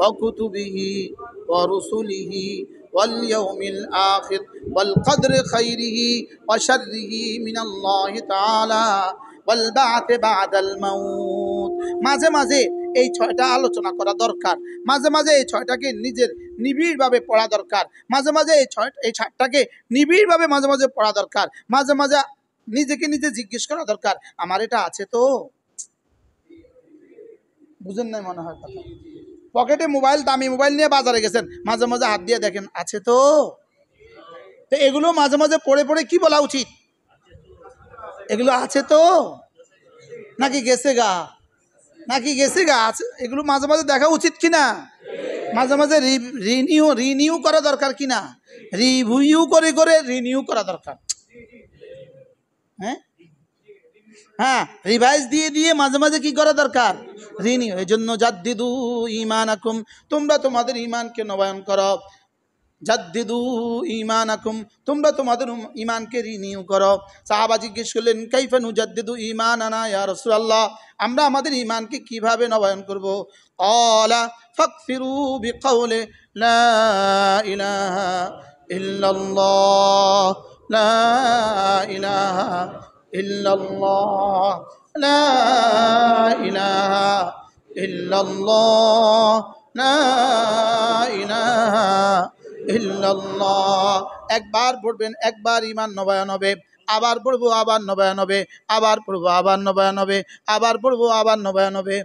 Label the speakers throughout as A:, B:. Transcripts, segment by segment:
A: وكتبه ورسله واليوم الآخر والقدر خيره وشره من الله تعالى والبعث بعد الموت মাঝে মাঝে এই ছয়টা আলোচনা করা দরকার মাঝে মাঝে এই ছয়টাকে নিজের নিবিড়ভাবে পড়া দরকার মাঝে মাঝে এই ছয়টাকে নিবিড়ভাবে মাঝে মাঝে পড়া দরকার মাঝে মাঝে নিজেকে নিজে জিজ্ঞেস করা দরকার আমার এটা আছে তো বুঝেন নাই মনে হয় কথা পকেটে মোবাইল দামি মোবাইল নিয়ে বাজারে গেছেন মাঝে মাঝে হাত দিয়ে দেখেন আছে তো এগুলো মাঝে মাঝে পড়ে পড়ে কি বলা উচিত এগুলো আছে তো নাকি গেছে গা আছে এগুলো মাঝে মাঝে দেখা উচিত কিনা মাঝে মাঝে রিনিউ করা দরকার কিনা রিভিউ করে করে রিনিউ করা দরকার হ্যাঁ রিভাইজ দিয়ে দিয়ে মাঝে মাঝে কি করা দরকার রিনিউ এই জন্য জাদ্দিদু ঈমানাকুম তোমরা তোমাদের ঈমানকে নবায়ন করো জাদ্দিদু ঈমানাকুম তোমরা তোমাদের ঈমানকে রিনিউ করো সাহাবা জিজ্ঞেস করলেন কাইফা নুজাদ্দিদু ঈমানানা ইয়া রাসূলুল্লাহ আমরা আমাদের ঈমানকে কিভাবে নবায়ন করব ক্বালা ফাকফিরু বিকাউলি লা ইলাহা ইল্লাল্লাহ লা ইলাহা ইল্লাল্লাহ লা ইলাহা ইল্লাল্লাহ লা ইলাহা ইল্লাল্লাহ একবার পড়বেন একবার ঈমান নবায়ন হবে আবার পড়বো আবার নবায়ন হবে আবার পড়বো আবার নবায়ন হবে আবার পড়বো আবার নবায়ন হবে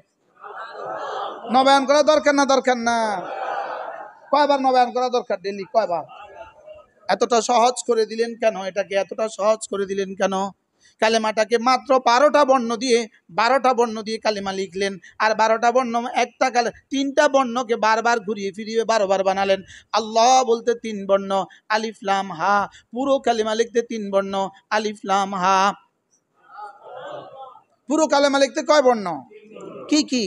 A: নবায়ন করা দরকার না কয়বার নবায়ন করা দরকার ডেইলি কয়বার এতটা সহজ করে দিলেন কেন এটাকে এতটা সহজ করে দিলেন কেন কালেমাটাকে মাত্র 12টা বর্ণ দিয়ে কালেমা লিখলেন আর 12টা বর্ণ একটা তিনটা বর্ণকে বারবার ঘুরিয়ে ফিরিয়ে 12 বার বানালেন আল্লাহ বলতে 3 বর্ণ আলিফ লাম হা পুরো কালেমা লিখতে 3 বর্ণ আলিফ লাম হা পুরো কালেমা লিখতে কয় বর্ণ কি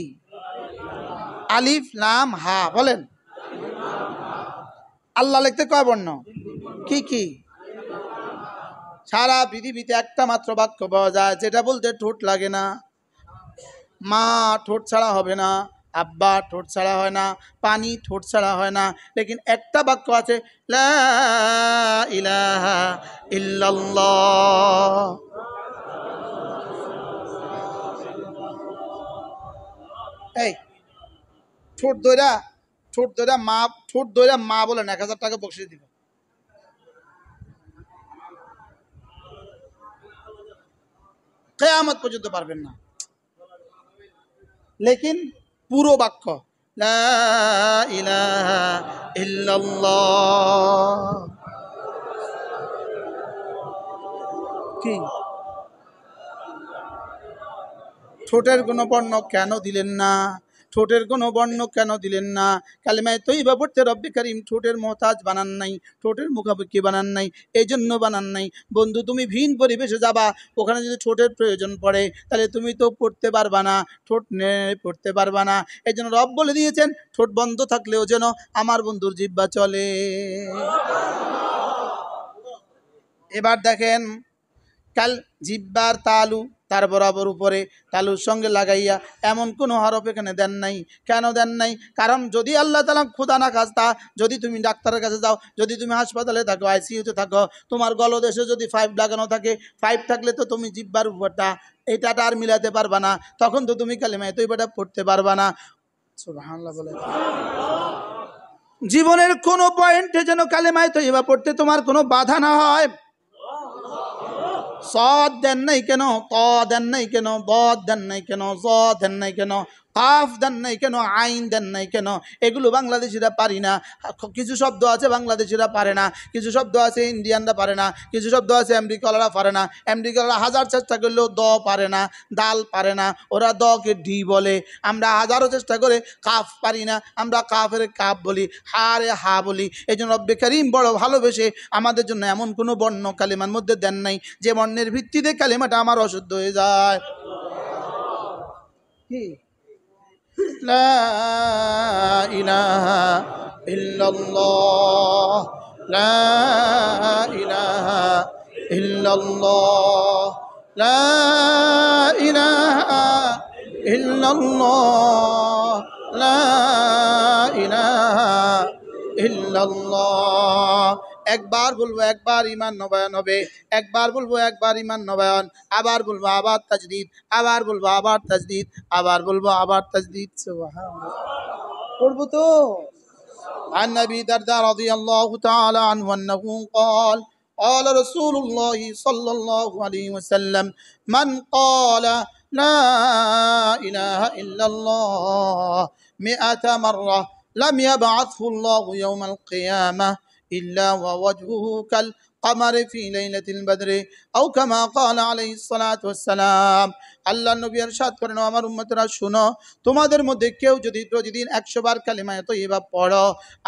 A: আলিফ লাম হা বলেন আল্লাহ লিখতে কয় বর্ণ কি সারা পৃথিবীতে একটা মাত্র বাক্য পাওয়া যায় যেটা বলতে ঠোঁট লাগে না মা ঠোঁট ছাড়া হবে না আব্বা ঠোঁট ছাড়া হয় না পানি ঠোঁট ছাড়া হয় না লেকিন একটা বাক্য আছে লা ইলাহা ইল্লাল্লাহ এই ঠোঁট ধইরা মা বলেন 1000 টাকা বকশিশ দিব কিয়ামত পর্যন্ত পারবেন না লেকিন পুরো বাক্য লা ইলাহা ইল্লাল্লাহ কি ঠোঁটের কোনো বর্ণ কেন দিলেন না কালেমায়ে তয়্যিবা পড়তে রব্বে কারীম ঠোঁটের মুহতাজ বানান নাই ঠোঁটের মুখাপেক্ষী বানান নাই এই জন্য বানান নাই বন্ধু তুমি ভিন পরিবেশে যাবা ওখানে যদি ঠোঁটের প্রয়োজন পড়ে তাহলে তুমি তো পড়তে পারবা না ঠোঁট পড়তে পারবা না এই জন্য রব বলে দিয়েছেন ঠোঁট বন্ধ থাকলেও যেন আমার বন্ধুর জিহ্বা চলে এবার দেখেন কাল জিহ্বার তালু তার বরাবর উপরে তালুর সঙ্গে লাগাইয়া এমন কোনো হরফ এখানে দেন নাই কেন দেন নাই কারণ যদি আল্লাহ তাআলা খোদা না খাস্তা যদি তুমি ডাক্তারের কাছে যাও যদি তুমি হাসপাতালে থাকো আইসিইউতে থাকো তোমার গলদেশে যদি 5 লাগানো থাকে 5 থাকলে তো তুমি জিহ্বার উপরটা এটা আর মিলাতে পারবা না তখন তো তুমি কালেমায়ে তয়্যিবাটা পড়তে পারবা না সুবহানাল্লাহ বলে জীবনের কোনো পয়েন্টে যেন কালেমায়ে তয়্যিবা পড়তে তোমার কোনো বাধা না হয় صاد দেন নাই কেন ত দেন নাই কেন দ দেন নাই কেন জ দেন নাই কেন কাফ দেন নাই কেন আইন দেন নাই কেন এগুলো বাংলাদেশিরা পারি না কিছু শব্দ আছে বাংলাদেশিরা পারে না কিছু শব্দ আছে ইন্ডিয়ানরা পারে না কিছু শব্দ আছে আমেরিকানরা পারে না আমেরিকানরা হাজার চেষ্টা করলেও দ পারে না দাল পারে না ওরা দকে ডি বলে আমরা হাজারো চেষ্টা করে কাফ পারি না আমরা কাফের কাফ বলি হারে হা বলি এই জন্য রব্বে কারীম বড় ভালোবেসে আমাদের জন্য এমন কোনো বর্ণ কালেমার মধ্যে দেন নাই যে বর্ণের ভিত্তিতে কালেমাটা আমার অশুদ্ধ হয়ে যায় কি لا إله إلا الله لا إله إلا الله لا إله إلا الله لا ইলাহা ইল্লাল্লাহ। একবার বলবো একবার ঈমান নবায়ন হবে, একবার বলবো একবার ঈমান নবায়ন, আবার বলবো আবার তাজদীদ, আবার বলবো আবার তাজদীদ, আবার বলবো আবার তাজদীদ। সুবহানাল্লাহ। পড়বো তো। عن أبي الدرداء رضي الله تعالى عنه أنه قال قال رسول الله صلى الله عليه وسلم من قال لا إله إلا الله 100 مرة لم يبعثه الله يوم القيامة إلا ووجهه كالقمر في ليلة البدر أو كما قال عليه الصلاة والسلام। আল্লাহ নবী ইরশাদ করেন, আমার উম্মতরা শুনো, তোমাদের মধ্যে কেউ যদি প্রতিদিন 100 বার কালিমা তয়্যিবা পড়ো,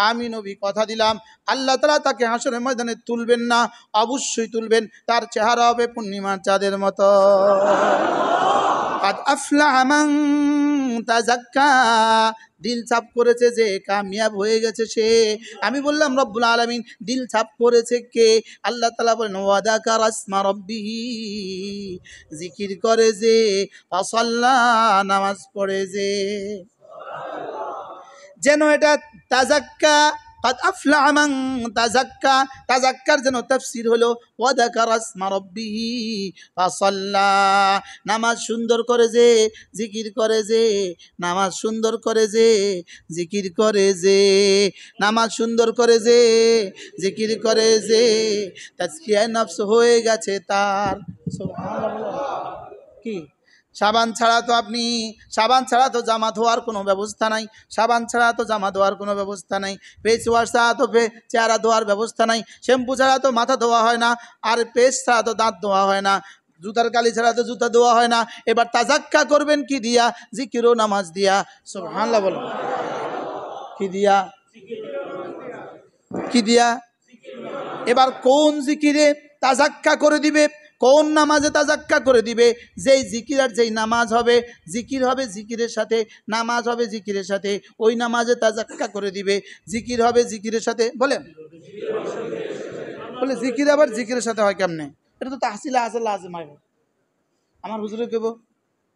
A: আমি নবী কথা দিলাম আল্লাহ তাআলা তাকে হাসরের ময়দানে তুলবেন না, অবশ্যই তুলবেন, তার চেহারা হবে পূর্ণিমার চাঁদের মতো। কাদ আফলাহা মান তাযাক্কা, দিল ছাপ করেছে যে, কামিয়াব হয়ে গেছে সে। আমি বললাম রব্বুল আলামিন দিল ছাপ করেছে কে? আল্লাহ তাআলা বলেন ওয়া যাকারা ইসমা রাব্বিহি, জিকির করে যে, ফাসাল্লা, নামাজ পড়ে যে। যেন এটা তাযাক্কা, কাদ আফলাহা মান তাযাক্কা, তাযাক্কার যেন তাফসীর হলো ওয়া যাকারা ইসমা রাব্বিহি ফাসাল্লা, নামাজ সুন্দর করে যে, জিকির করে যে, নামাজ সুন্দর করে যে, জিকির করে যে, নামাজ সুন্দর করে যে, জিকির করে যে, তাজকিয়ায়ে নফস হয়ে গেছে তার। সুবহানাল্লাহ। কি সাবান ছাড়া তো আপনি, সাবান ছাড়া তো জামা ধোয়ার কোনো ব্যবস্থা নাই, সাবান ছাড়া তো জামা ধোয়ার কোনো ব্যবস্থা নাই, ফেস ওয়াশ ছাড়া তো চেহারা ধোয়ার ব্যবস্থা নাই, শ্যাম্পু ছাড়া তো মাথা ধোয়া হয় না, আর পেস্ট ছাড়া তো দাঁত ধোয়া হয় না, জুতার কালি ছাড়া তো জুতা ধোয়া হয় না। এবার তাজাক্কা করবেন কি দিয়া? জিকির ও নামাজ দিয়া। সুবহানাল্লাহ বলো। কি দিয়া? কি দিয়া? এবার কোন জিকিরে তাজাক্কা করে দিবে, কোন নামাজে তাজাক্কা করে দিবে? যেই জিকির আর যেই নামাজ হবে, জিকির হবে জিকিরের সাথে, নামাজ হবে জিকিরের সাথে, ওই নামাজে তাজাক্কা করে দিবে। জিকির হবে জিকিরের সাথে, বলেন বলে জিকির আবার জিকিরের সাথে হয় কেমনে? এটা তো তাহসিলে আসল লাজেম হয়। আমার হুজুরে কেব,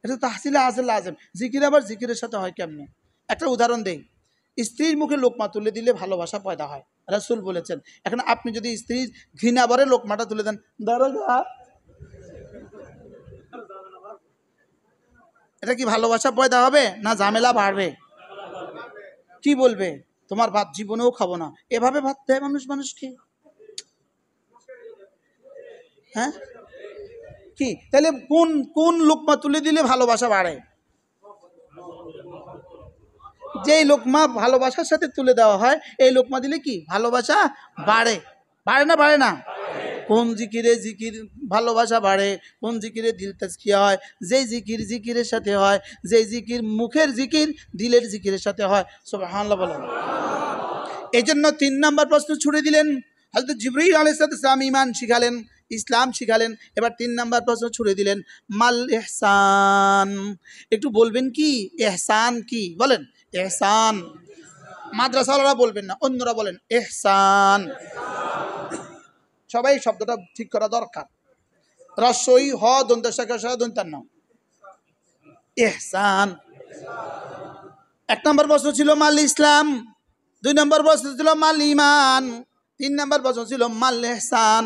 A: এটা তো তাহসিলে আসল লাজেম, জিকির আবার জিকিরের সাথে হয় কেমনে? একটা উদাহরণ দেই। স্ত্রীর মুখে লোকমা তুলে দিলে ভালোবাসা পয়দা হয়, রাসূল বলেছেন। এখন আপনি যদি স্ত্রীর ঘৃণা ভরে লোকমাটা তুলে দেন, দারোগা, এটা কি ভালোবাসা পয়দা হবে না ঝামেলা বাড়বে? কি বলবে? তোমার ভাত জীবনেও খাবো না। এভাবে ভাত দেয় মানুষ মানুষকে? হ্যাঁ, কি তাহলে কোন কোন লোকমা তুলে দিলে ভালোবাসা বাড়ে? যেই লোকমা ভালোবাসার সাথে তুলে দেওয়া হয়, এই লোকমা দিলে কি ভালোবাসা বাড়ে? বাড়ে না বাড়ে না? কোন জিকিরে জিকির ভালোবাসা বাড়ে, কোন জিকিরে দিল তাজকিয়া হয়? যেই জিকির জিকিরের সাথে হয়, যেই জিকির মুখের জিকির দিলের জিকিরের সাথে হয়। সুবহানাল্লাহ বলেন। এই জন্য 3 নম্বর প্রশ্ন ছুড়ে দিলেন। হযরত জিবরীল আলাইহিস সালাম ঈমান শিখালেন, ইসলাম শিখালেন। এবার 3 নম্বর প্রশ্ন ছুড়ে দিলেন, মাল ইহসান। একটু বলবেন কি ইহসান কি? বলেন ইহসান। মাদ্রাসাওয়ালারা বলবেন না, অন্যরা বলেন ইহসান। সবাই শব্দটা ঠিক করা দরকার। রসই হ দন্ত শাখা দন্তার নাম ইহসান। 1 নম্বর প্রশ্ন ছিল মাল ইসলাম, 2 নম্বর প্রশ্ন ছিল মাল ঈমান, 3 নম্বর প্রশ্ন ছিল মাল ইহসান।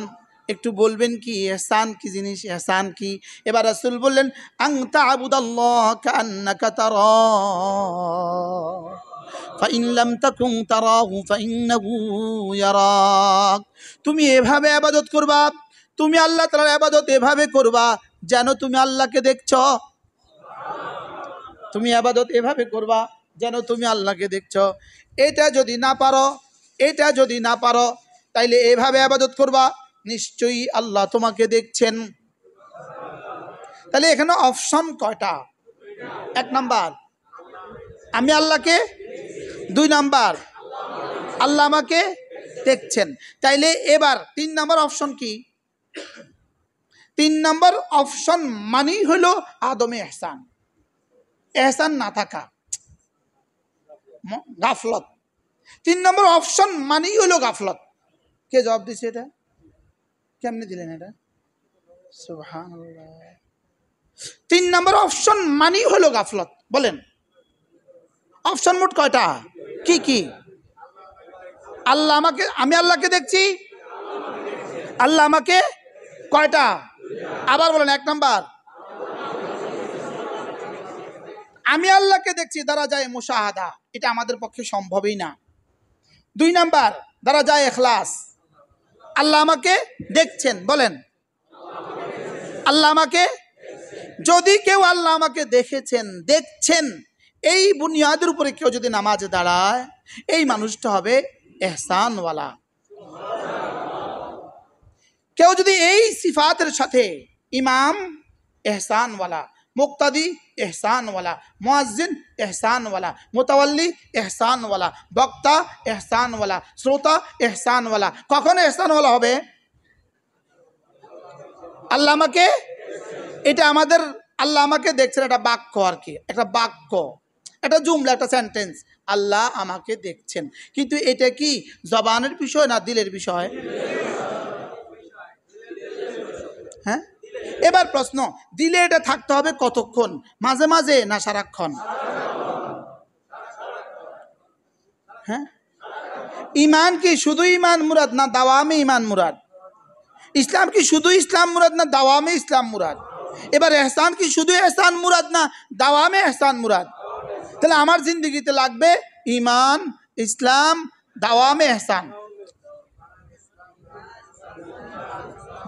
A: একটু বলবেন কি ইহসান কি জিনিস, ইহসান কি? এবার রাসূল বললেন আন তা'বুদাল্লাহ কাআন্নাকা তারাহু ফাইন লাম তাকুন তারাহু ফাইন্নাহু ইয়ারাক। তুমি এভাবে ইবাদত করবা, তুমি আল্লাহ তাআলার ইবাদত এভাবে করবা যেন তুমি আল্লাহকে দেখছো। তুমি ইবাদত এভাবে করবা যেন তুমি আল্লাহকে দেখছো। এটা যদি না পারো, এটা যদি না পারো, তাইলে এভাবে ইবাদত করবা, নিশ্চয়ই আল্লাহ তোমাকে দেখছেন। তাহলে এখানে অপশন কয়টা? 1 নাম্বার আমি আল্লাহকে, 2 নাম্বার আল্লাহ আমাকে দেখছেন। তাইলে এবার 3 নাম্বার অপশন কি? 3 নাম্বার অপশন মানেই হলো আদমে ইহসান। ইহসান না থাকা গাফলত। 3 নম্বর অপশন মানেই হলো গাফলত। কে জবাব দিছে এটা? কেমনে দিলেন এটা? সুবহানাল্লাহ। 3 নম্বর অপশন মানেই হলো গাফলত। বলেন অপশন মোট কয়টা? কি কি? আল্লাহ আমাকে, আমি আল্লাহকে দেখছি, আল্লাহ আমাকে কয়টা? আবার বলেন। 1 নাম্বার, আমি আল্লাহকে দেখছি দ্বারা যায় মুশাহাদা, এটা আমাদের পক্ষে সম্ভবই না। 2 নাম্বার, দ্বারা যায় ইখলাস, আল্লাহ আমাকে দেখছেন। বলেন, আল্লাহ আমাকে, যদি কেউ আল্লাহ আমাকে দেখেছেন, দেখছেন, এই বুনিয়াদের উপরে কেউ যদি নামাজে দাঁড়ায়, এই মানুষটা হবে ইহসানওয়ালা। কেউ যদি এই সিফাতের সাথে, ইমাম ইহসানওয়ালা, মুক্তাদি ইহসানওয়ালা, মুয়াজ্জিন ইহসানওয়ালা, মুতাওয়াল্লি ইহসানওয়ালা, বক্তা ইহসানওয়ালা, শ্রোতা ইহসানওয়ালা, কখন ইহসানওয়ালা হবে? আল্লাহ আমাকে, এটা আমাদের আল্লাহ আমাকে দেখছেন, একটা বাক্য আর কি, একটা বাক্য, একটা জুমলা, একটা সেন্টেন্স, আল্লাহ আমাকে দেখছেন। কিন্তু এটা কি জবানের বিষয় না দিলের বিষয়? হ্যাঁ, এবার প্রশ্ন, দিলে এটা থাকতে হবে কতক্ষণ? মাঝে মাঝে না সারাক্ষণ? হ্যাঁ, ইমান কি শুধু ইমান মুরাদ না দাওয়ামে ইমান মুরাদ? ইসলাম কি শুধু ইসলাম মুরাদ না দাওয়ামে ইসলাম মুরাদ? এবার এহসান কি শুধু এহসান মুরাদ না দাওয়ামে এহসান মুরাদ? তাহলে আমার জিন্দগিতে লাগবে ইমান, ইসলাম, দাওয়ামে এহসান।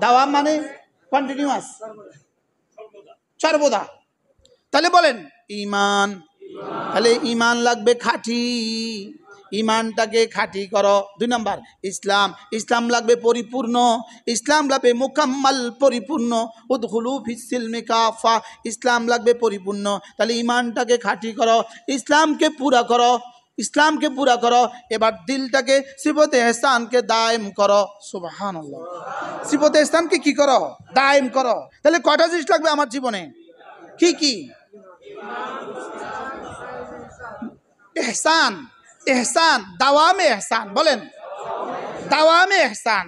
A: দাওয়াম মানে কন্টিনিউয়াস, সর্বদা। তাহলে বলেন ইমান, তাহলে ইমান লাগবে খাঁটি, ইমানটাকে খাঁটি করো। 2 নাম্বার, ইসলাম, ইসলাম লাগবে পরিপূর্ণ, ইসলাম লাগবে মুকাম্মাল, পরিপূর্ণ। উদখুলু ফিস সিলমি কাফা, ইসলাম লাগবে পরিপূর্ণ। তাহলে ইমানটাকে খাঁটি করো, ইসলামকে পুরা করো, ইসলামকে পুরা করো। এবার দিলটাকে সিফতে ইহসানকে দায়েম করো। সুবহানাল্লাহ। সিফতে ইহসানকে কি করো? দায়েম করো। তাহলে কয়টা জিনিস লাগবে আমার জীবনে? কি কি? ইহসান, ইহসান, দাওয়ামে ইহসান। বলেন, দাওয়ামে ইহসান।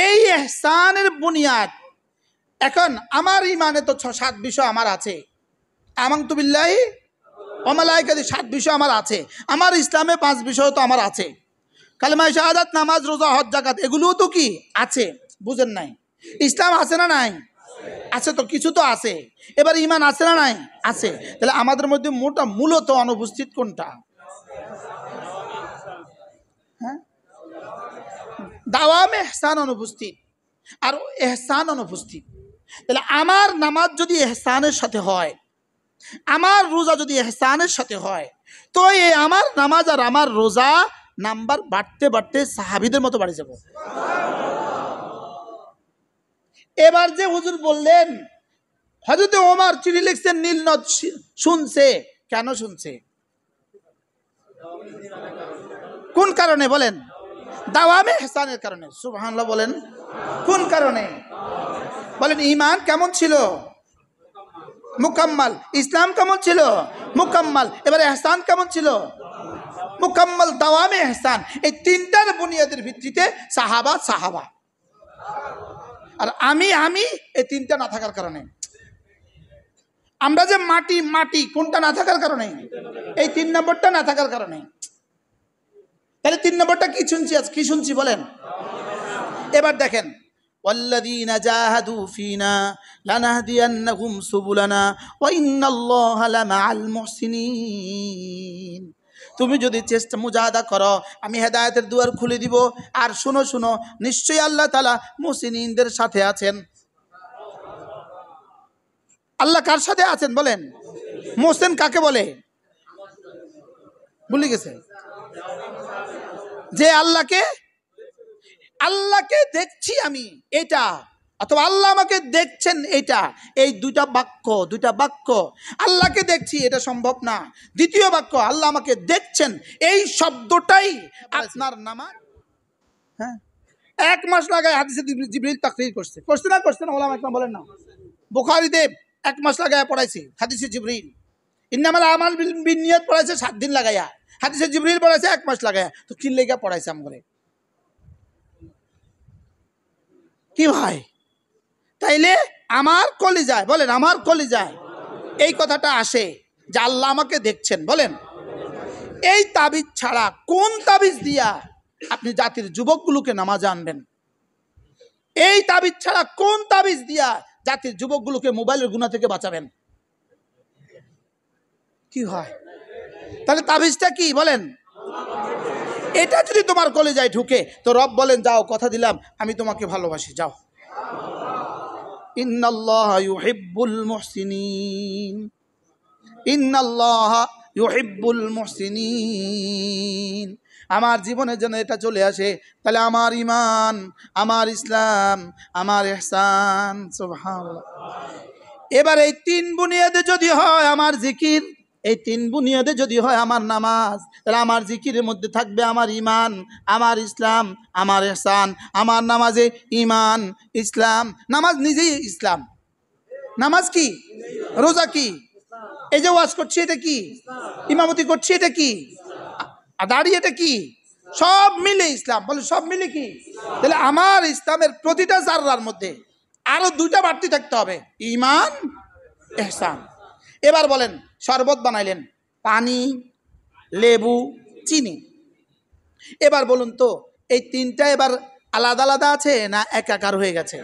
A: এই ইহসানের বুনিয়াদ, এখন আমার ইমানে তো 6-7 বিষয় আমার আছে। আমানতু বিল্লাহি ওয়া মালাইকাতি, 7 বিষয় আমার আছে। আমার ইসলামে 5 বিষয় তো আমার আছে। কালেমা শাহাদাত, নামাজ, রোজা, হজ, যাকাত, এগুলোও তো কি আছে? বুঝেন নাই? ইসলাম আছে না নাই? আছে তো, কিছু তো আছে। এবার ইমান আছে না নাই? আছে। তাহলে আমাদের মধ্যে মূলত অনুপস্থিত কোনটা? হ্যাঁ, দাওয়ামে ইহসান অনুপস্থিত, আর ইহসান অনুপস্থিত। তাহলে আমার নামাজ যদি ইহসানের সাথে হয়, আমার রোজা যদি ইহসানের সাথে হয়, তো এই আমার নামাজ আর আমার রোজা নাম্বার বাড়তে বাড়তে সাহাবীদের মতো বাড়ি যাব। এবার যে হুজুর বললেন হযরত ওমর চিঠি লিখছেন, নীল নদ শুনছে, কেন শুনছে? কোন কারণে? বলেন, দাওয়ামে ইহসানের কারণে। সুবহানাল্লাহ বলেন, কোন কারণে? বলেন, ঈমান কেমন ছিল? মুকাম্মাল। ইসলাম কেমন ছিল? মুকাম্মাল। এবার ইহসান কেমন ছিল? মুকাম্মাল। দাওয়ামে ইহসান, এই 3টার বুনিয়াদের ভিত্তিতে সাহাবা সাহাবা। আর আমি এই 3টা না থাকার কারণে, আমরা যে মাটি, কোনটা না থাকার কারণে? এই 3 নম্বরটা না থাকার কারণে। তাহলে 3 নম্বরটা কি শুনছি? আজ কি শুনছি বলেন? এবার দেখেন, ওয়াল্লাযীনা জাহাদু ফীনা লানাহদিয়ান্নাহুম সুবুলানা ওয়া ইন্নাল্লাহা লামাআল মুহসিনিন। তুমি যদি চেষ্টা মুজাহাদা করো, আমি হেদায়েতের দুয়ার খুলে দিব। আর শুনো শুনো, নিশ্চয়ই আল্লাহ তাআলা মুহসিনিনদের সাথে আছেন। আল্লাহ কার সাথে আছেন বলেন? মুহসিন কাকে বলে? ভুলে গেছে? যে আল্লাহকে দেখছি আমি, এটা, অথবা আল্লাহ আমাকে দেখছেন, এটা। এই দুইটা বাক্য, আল্লাহকে দেখছি এটা সম্ভব না। দ্বিতীয় বাক্য, আল্লাহ আমাকে দেখছেন, এই শব্দটাই আপনার নামাজ। হ্যাঁ, 1 মাস লাগায় হাদিসে জিবরিল তাকরীর করছে না? ওলামা ইকরাম বলেন না? বুখারীতে 1 মাস লাগায় পড়াইছে হাদিসে জিবরিল। ইন্নামাল আমাল বিন্নিয়াত পড়াইছে 7 দিন লাগাইয়া, হাদিসে জিবরিল পড়াইছে 1 মাস লাগাইয়া। তো কি লেগা পড়াইছে আমগরে? কি ভাই? তাইলে আমার কলিজায়, বলেন, আমার কলিজায় এই কথাটা আসে যে আল্লাহ আমাকে দেখছেন। বলেন, এই তাবিজ ছাড়া কোন তাবিজ দিয়া আপনি জাতির যুবকগুলোকে নামাজ আনবেন? এই তাবিজ ছাড়া কোন তাবিজ দিয়া জাতির যুবকগুলোকে মোবাইলের গুনাহ থেকে বাঁচাবেন? কি হয়? তাহলে তাবিজটা কি বলেন? এটা যদি তোমার কলিজায় ঢুকে তো রব বলেন, যাও, কথা দিলাম আমি তোমাকে ভালোবাসি, যাও। ইন্নাল্লাহা ইউহিব্বুল মুহসিনিন, ইন্নাল্লাহা ইউহিব্বুল মুহসিনিন। আমার জীবনে যেন এটা চলে আসে, তাহলে আমার ঈমান, আমার ইসলাম, আমার ইহসান, সুবহানাল্লাহ। এবার এই তিন বুনিয়াদে যদি হয় আমার জিকির, এই তিন বুনিয়াদে যদি হয় আমার নামাজ, তাহলে আমার জিকিরের মধ্যে থাকবে আমার ঈমান, আমার ইসলাম, আমার ইহসান। আমার নামাজে ঈমান, ইসলাম, নামাজ নিজেই ইসলাম। নামাজ কি? রোজা কি? এই যে ওয়াজ করছি এটা কি? ইমামতি করছি এটা কি? দাঁড়িয়ে এটা কি? সব মিলে ইসলাম। বলে সব মিলে কি? তাহলে আমার ইসলামের প্রতিটা জাররার মধ্যে আরো দুইটা বাড়তি থাকতে হবে, ঈমান, ইহসান। এবার বলেন, শরবত বানাইলেন, পানি, লেবু, চিনি। এবার বলুন তো এই তিনটা এবার আলাদা আলাদা আছে না একাকার হয়ে গেছে?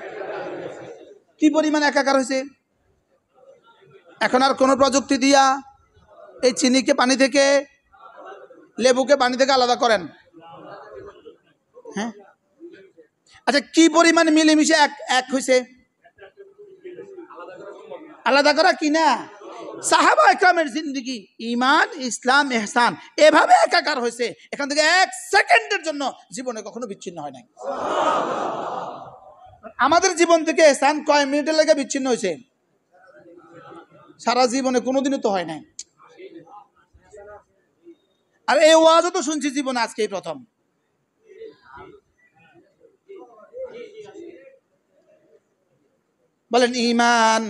A: কি পরিমাণ একাকার হয়েছে? এখন আর কোনো প্রযুক্তি দিয়া এই চিনিকে পানি থেকে, লেবুকে পানি থেকে আলাদা করেন? হ্যাঁ, আচ্ছা, কি পরিমাণ মিলেমিশে এক এক হয়েছে? আলাদা করা কি না? সাহাবা একরামের জিন্দেগি ঈমান, ইসলাম, ইহসান এভাবে একাকার হয়েছে, এখান থেকে এক সেকেন্ডের জন্য জীবনে কখনো বিচ্ছিন্ন হয় নাই। আমাদের জীবন থেকে ইহসান কয় মিনিটের লেগে বিচ্ছিন্ন হয়েছে? সারা জীবনে কোনোদিনও তো হয় নাই। আর এই ওয়াজও তো শুনছি জীবনে আজকেই প্রথম। বলেন ঈমান,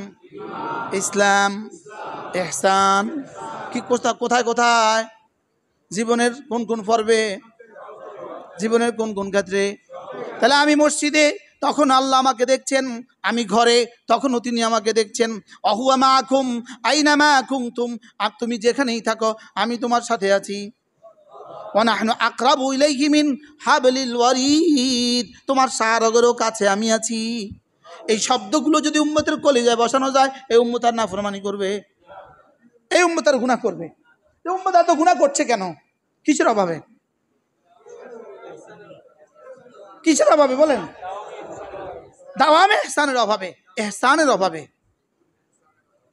A: ইসলাম, ইহসান কি কোথায় কোথায়? জীবনের কোন কোন পর্বে, জীবনের কোন কোন ক্ষেত্রে? তাহলে আমি মসজিদে, তখন আল্লাহ আমাকে দেখছেন, আমি ঘরে, তখনও তিনি আমাকে দেখছেন। অহুয়া মাকুম আইনা মা কুনতুম, আর তুমি যেখানেই থাকো আমি তোমার সাথে আছি। ওয়া নাহনু আকরাবু ইলাইহি মিন হাবলিল ওয়ারিদ, তোমার সারগেরও কাছে আমি আছি। এই শব্দগুলো যদি উম্মতের কলিজায় বসানো যায়, এই উম্মত আর নাফরমানি করবে, এই উম্মত আর গুনাহ করবে। এই উম্মত এত গুনাহ করছে কেন? কিসের অভাবে? কিসের অভাবে বলেন? দাওয়ামে ইহসানের অভাবে, ইহসানের অভাবে।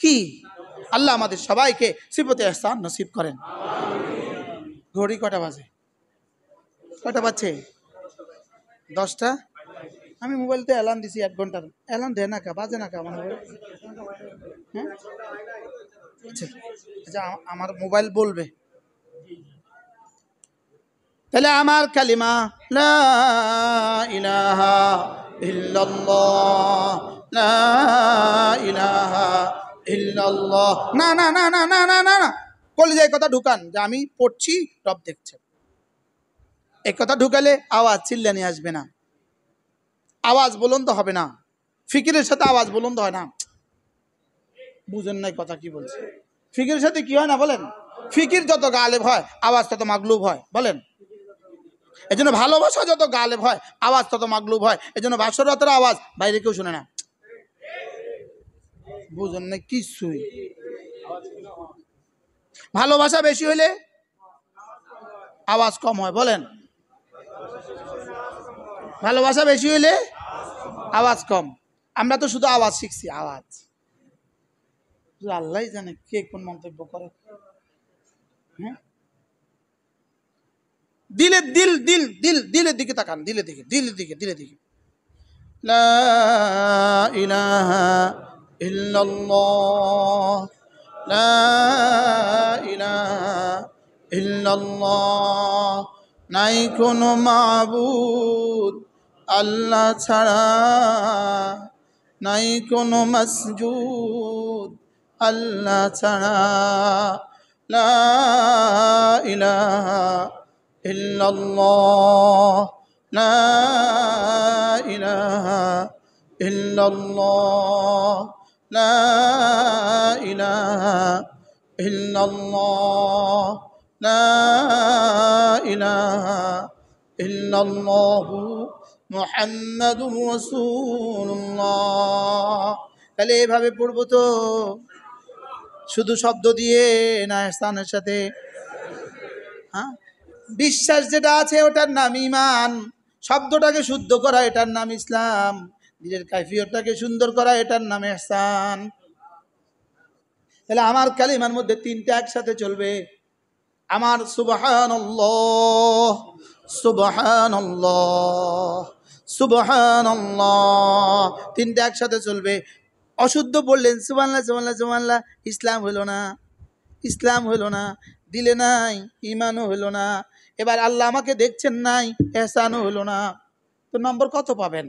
A: কি? আল্লাহ আমাদের সবাইকে সিফতে ইহসান নসিব করেন। ঘড়ি কটা বাজে? কটা বাজছে? 10টা। আমি মোবাইলতে অ্যালার্ম দিছি 1 ঘন্টার। অ্যালার্ম দেয় না কা, বাজে না কা আমার মোবাইল? হ্যাঁ, আচ্ছা আচ্ছা, আমার মোবাইল বলবে। তাহলে আমার কালিমা লা ইলাহা ইল্লাল্লাহ, লা ইলাহা ইল্লাল্লাহ। না না না না না না না না, কলিজায় কথা ঢুকান যে আমি পড়ছি, রব দেখছে। এই কথা ঢুকালে আওয়াজ চিল্লানি আসবে না, আওয়াজ বুলন্দ হবে না, ফিকিরের সাথে আওয়াজ বুলন্দ হয় না। বুঝেন নাই কথা কি বলছে? ফিকিরের সাথে কি হয় না বলেন? ফিকির যত গালেব হয় আওয়াজ তত মাগলুব হয়, বলেন। এই জন্য ভালোবাসা যত গালেব হয় আওয়াজ তত মাগলুব হয়। এই জন্য বাসরাতের আওয়াজ বাইরে কেউ শুনে না। বুঝেন না কিছুই। ভালোবাসা বেশি হলে আওয়াজ কম হয়, বলেন। ভালোবাসা বেশি হলে আওয়াজ কম। আমরা তো শুধু আওয়াজ শিখছি, আওয়াজ। আল্লাহ জানে কে কোন মন্তব্য করে। হ্যাঁ, দিলের দিল দিল দিল দিলের দিকে তাকান, দিলের দিকে, দিলের দিকে, দিলের দিকে। লা ইলাহা ইল্লাল্লাহ, লা ইলাহা ইল্লাল্লাহ। নাই কোনো মাবুদ আল্লাহ ছাড়া, নাই কোনো মাসজুদ আল্লাহ ছাড়া। লা ইলাহা ইল্লাল্লাহ, লা ইলাহা ইল্লাল্লাহ, লা ইলাহা ইল্লাল্লাহ, লা ইলাহা ইল্লাল্লাহু মুহাম্মাদুর রাসূলুল্লাহ। তাহলে এভাবে পড়বো তো, শুধু শব্দ দিয়ে না স্থানের সাথে? হ্যাঁ, বিশ্বাস যেটা আছে ওটার নাম ঈমান, শব্দটাকে শুদ্ধ করা এটার নাম ইসলাম, নিজের কাইফিয়তটাকে সুন্দর করা এটার নাম ইহসান। তাহলে আমার কালিমার মধ্যে তিনটা একসাথে চলবে। আমার সুবহানাল্লাহ, সুবহানাল্লাহ, সুবহানাল্লাহ, তিনটা একসাথে চলবে। অশুদ্ধ বললেন সুবহানাল্লাহ, সুবহানাল্লাহ, সুবহানাল্লাহ, ইসলাম হলো না, ইসলাম হলো না, দিলে নাই, ইমানও হলো না। এবার আল্লাহ আমাকে দেখছেন নাই, ইহসানও হলো না। তো নম্বর কত পাবেন?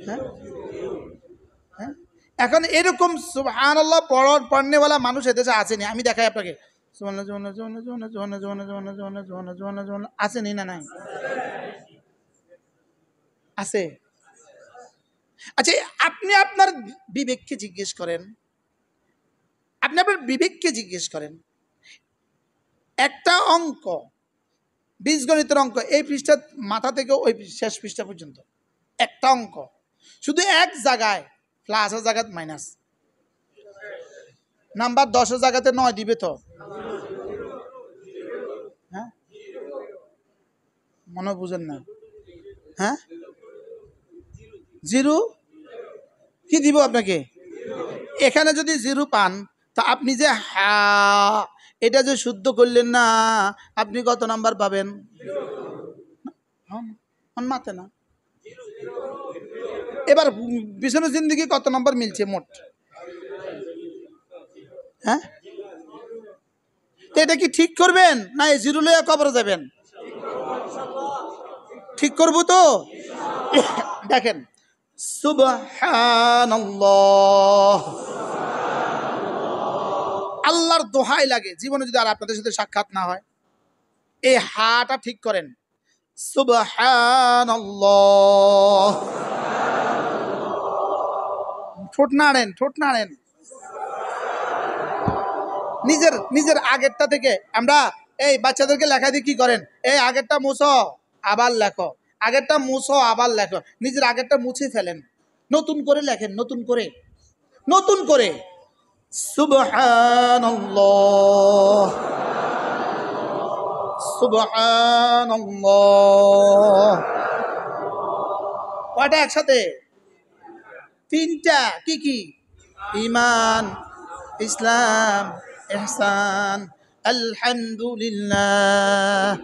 A: হ্যাঁ, হ্যাঁ। এখন এরকম সুবহানাল্লাহ পড়নেওয়ালা মানুষ এদেশে আসেনি। আমি দেখাই আপনাকে, সুবহানাল্লাহ, সুবহানাল্লাহ, সুবহানাল্লাহ, সুবহানাল্লাহ, সুবহানাল্লাহ, সুবহানাল্লাহ, সুবহানাল্লাহ, সুবহানাল্লাহ, সুবহানাল্লাহ, আসেনি না নাই? আছে। আচ্ছা, আপনি আপনার বিবেককে জিজ্ঞেস করেন, আপনি আপনার বিবেককে জিজ্ঞেস করেন, একটা অঙ্ক, বীজগণিতের অঙ্ক, এই পৃষ্ঠা মাথা থেকে ওই শেষ পৃষ্ঠা পর্যন্ত একটা অঙ্ক, শুধু এক জায়গায় প্লাসের জায়গায় মাইনাস, নাম্বার 10-এর জায়গাতে 9 দিবে তো? হ্যাঁ, মনে বুঝেন না? হ্যাঁ, জিরো কি দিব আপনাকে? এখানে যদি জিরো পান, তা আপনি যে এটা যে শুদ্ধ করলেন না, আপনি কত নাম্বার পাবেন? মাতে না। এবার পিছনে জিন্দিগি কত নাম্বার মিলছে মোট? হ্যাঁ, তো এটা কি ঠিক করবেন না এই জিরো লইয়া কবরে যাবেন? ঠিক করবো তো। দেখেন, সুবহানাল্লাহ, আল্লাহর দোহাই লাগে, জীবনে যদি আর আপনাদের সাথে সাক্ষাৎ না হয়, এই হাটা ঠিক করেন, সুবহানাল্লাহ, ঠোঁট নাড়েন, ঠোঁট নাড়েন। নিজের নিজের আগেরটা থেকে আমরা এই বাচ্চাদেরকে লেখা দিয়ে কি করেন, এই আগেরটা মুছো আবার লেখো, আগেরটা মুছো আবার লেখো, নিজের আগেরটা মুছে ফেলেন, নতুন করে লেখেন, নতুন করে, নতুন করে। সুবহানাল্লাহ, সুবহানাল্লাহ। কয়টা একসাথে? তিনটা। কি কি? ঈমান, ইসলাম, ইহসান। আলহামদুলিল্লাহ,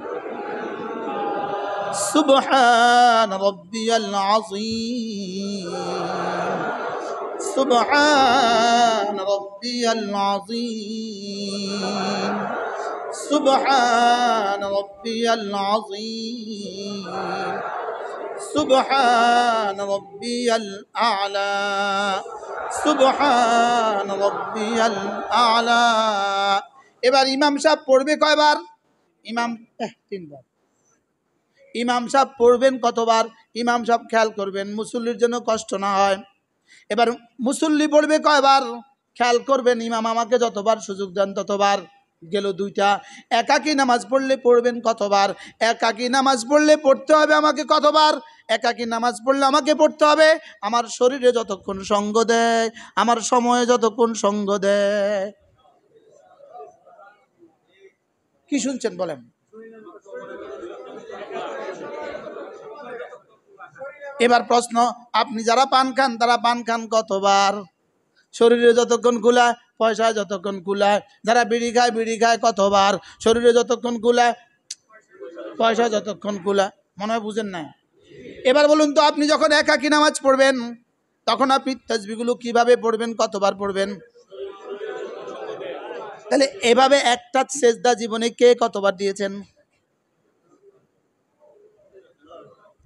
A: সুবহান রাব্বিয়াল আযীম, সুবহান রাব্বিয়াল আযীম, সুবহান রাব্বিয়াল আযীম, সুবহান রাব্বিয়াল আ'লা, সুবহান রাব্বিয়াল আ'লা। এবার ইমাম সাহেব পড়বে কয়বার? ইমাম 3 বার। ইমাম সাহেব পড়বেন কতবার? ইমাম সাহেব খেয়াল করবেন মুসল্লির জন্য কষ্ট না হয়। এবার মুসল্লি পড়বে কয়বার? খেয়াল করবেন, ইমাম আমাকে যতবার সুযোগ দেন ততবার। গেল 2টা। একাকী নামাজ পড়লে পড়বেন কতবার? একাকী নামাজ পড়লে পড়তে হবে আমাকে কতবার? একাকী নামাজ পড়লে আমাকে পড়তে হবে আমার শরীরে যতক্ষণ সঙ্গ দেয়, আমার সময়ে যতক্ষণ সঙ্গ দেয়। কি শুনছেন বলেন? এবার প্রশ্ন, আপনি যারা পান খান তারা পান খান কতবার? শরীরে যতক্ষণ কুলায়, পয়সায় যতক্ষণ কুলায়। যারা বিড়ি খায়, বিড়ি খায় কতবার? শরীরে যতক্ষণ কুলায়, পয়সা যতক্ষণ কুলায়। মনে হয় বুঝেন না। এবার বলুন তো, আপনি যখন একাকী নামাজ পড়বেন তখন আপনি তাসবিহগুলো কিভাবে পড়বেন, কতবার পড়বেন? তাহলে এভাবে একটা সেজদা জীবনে কে কতবার দিয়েছেন?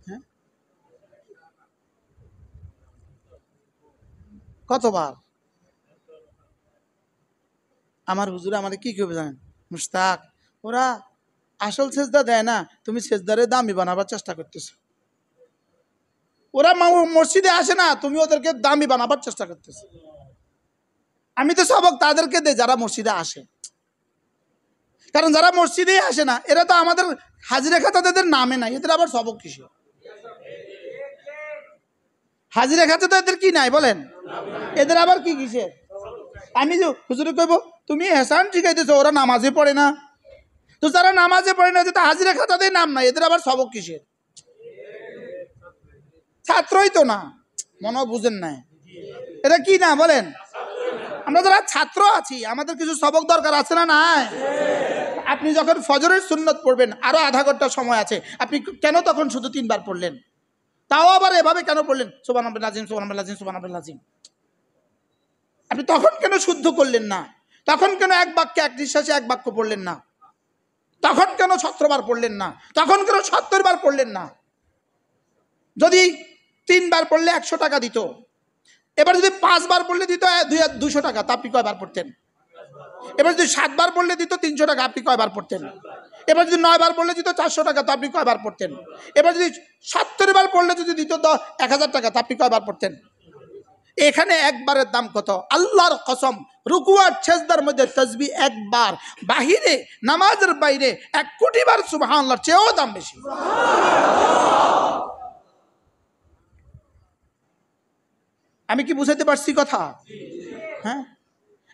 A: হ্যাঁ, কতবার? আমার হুজুর আমাদের কি করবে জানেন? মুশতাক, ওরা আসল সেজদা দেয় না, তুমি সেজদারে দামি বানাবার চেষ্টা করতেছো। ওরা মসজিদে আসে না, তুমি ওদেরকে দামি বানাবার চেষ্টা করতেছো। আমি তো সবক তাদেরকে দেই যারা মসজিদে আসে। কারণ যারা মসজিদেই আসে না এরা তো আমাদের হাজিরা খাতাতে এদের নামে নাই, এদের আবার সবক কিসে? হাজিরা খাতাতে এদের কি নাই বলেন? এদের আবার কি কিসের? আমি যে হুজুরে কইব তুমি এহসান শিখাইতেছো, ওরা নামাজে পড়ে না, তো যারা নামাজে পড়ে না তো হাজিরা খাতাতে নাম নাই, এদের আবার সবক কিসের? ছাত্রই তো না, মনে বুঝেন না এটা কি না বলেন? আমরা যারা ছাত্র আছি আমাদের কিছু সবক দরকার আছে না নাই? আপনি যখন ফজরের সুন্নত পড়বেন আরো আধা ঘন্টা সময় আছে, আপনি কেন তখন শুধু 3 বার পড়লেন? তাও আবার এভাবে কেন পড়লেন? সুবহানাল্লাহ লাযিম, সুবহানাল্লাহ লাযিম, সুবহানাল্লাহ লাযিম। আপনি তখন কেন শুদ্ধ করলেন না? তখন কেন এক বাক্যে এক নিঃশ্বাসে এক বাক্য পড়লেন না? তখন কেন 17 বার পড়লেন না? তখন কেন 70 বার পড়লেন না? যদি 3 বার পড়লে 100 টাকা দিত, এবার যদি 5 বার পড়লে দিত 200 টাকা, তা আপনি কয়বার পড়তেন? এবার যদি 7 বার পড়লে দিত 300 টাকা, আপনি কয়বার পড়তেন? এবার যদি 9 বার পড়লে দিত 400 টাকা, তা আপনি কয়বার পড়তেন? এবার যদি 70 বার পড়লে যদি দিত 1000 টাকা, তা আপনি কয়বার পড়তেন? এখানে একবারের দাম কত? আল্লাহর কসম, রুকু আর সিজদার মধ্যে তাসবিহ একবার, বাহিরে নামাজের বাইরে 1 কোটি বার সুবহানাল্লাহর চেয়েও দাম বেশি। আমি কি বুঝাতে পারছি কথা? হ্যাঁ,